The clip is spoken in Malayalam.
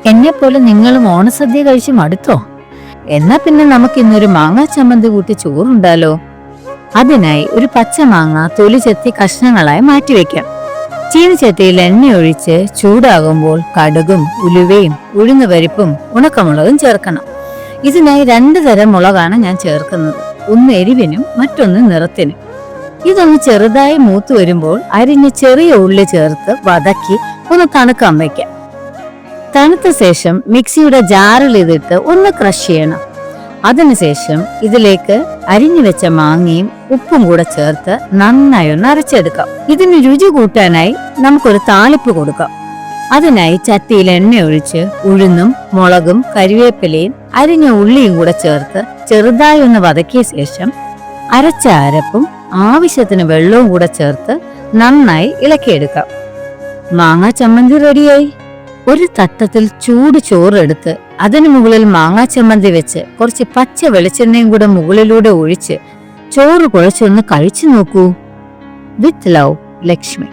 എന്നെ പോലെ നിങ്ങളും ഓണസദ്യ കഴിച്ച് മടുത്തോ? എന്നാ പിന്നെ നമുക്ക് ഇന്നൊരു മാങ്ങാ ചമ്മന്തി കൂട്ടി ചോറുണ്ടാലോ. അതിനായി ഒരു പച്ച മാങ്ങ തൊലി ചെത്തി കഷ്ണങ്ങളായി മാറ്റിവെക്കാം. ചീനിച്ചട്ടിയിൽ എണ്ണ ഒഴിച്ച് ചൂടാകുമ്പോൾ കടുകും ഉലുവയും ഉഴുന്നുപരിപ്പും ഉണക്കമുളകും ചേർക്കണം. ഇതിനായി 2 തരം മുളകാണ് ഞാൻ ചേർക്കുന്നത്. ഒന്ന് എരിവിനും മറ്റൊന്ന് നിറത്തിനും. ഇതൊന്ന് ചെറുതായി മൂത്ത് വരുമ്പോൾ അരിഞ്ഞ ചെറിയ ഉള്ളി ചേർത്ത് വതക്കി ഒന്ന് തണുക്കാൻ വയ്ക്കാം. തണുത്ത ശേഷം മിക്സിയുടെ ജാറിൽ ഇതിട്ട് ഒന്ന് ക്രഷ് ചെയ്യണം. അതിനുശേഷം ഇതിലേക്ക് അരിഞ്ഞു വെച്ച മാങ്ങയും ഉപ്പും കൂടെ ചേർത്ത് നന്നായി ഒന്ന് അരച്ചെടുക്കാം. ഇതിന് രുചി കൂട്ടാനായി നമുക്കൊരു താളിപ്പ് കൊടുക്കാം. അതിനായി ചട്ടിയിൽ എണ്ണ ഒഴിച്ച് ഉഴുന്നും മുളകും കരിവേപ്പിലയും അരിഞ്ഞ ഉള്ളിയും കൂടെ ചേർത്ത് ചെറുതായി ഒന്ന് വതക്കിയ ശേഷം അരച്ച അരപ്പും ആവശ്യത്തിന് വെള്ളവും കൂടെ ചേർത്ത് നന്നായി ഇളക്കിയെടുക്കാം. മാങ്ങാ ചമ്മന്തി റെഡിയായി. ഒരു തട്ടത്തിൽ ചൂട് ചോറെടുത്ത് അതിനു മുകളിൽ മാങ്ങാ ചമ്മന്തി വെച്ച് കുറച്ച് പച്ച വെളിച്ചെണ്ണയും കൂടെ മുകളിലൂടെ ഒഴിച്ച് ചോറ് കുഴച്ചൊന്ന് കഴിച്ചു നോക്കൂ. With love, Lakshmi.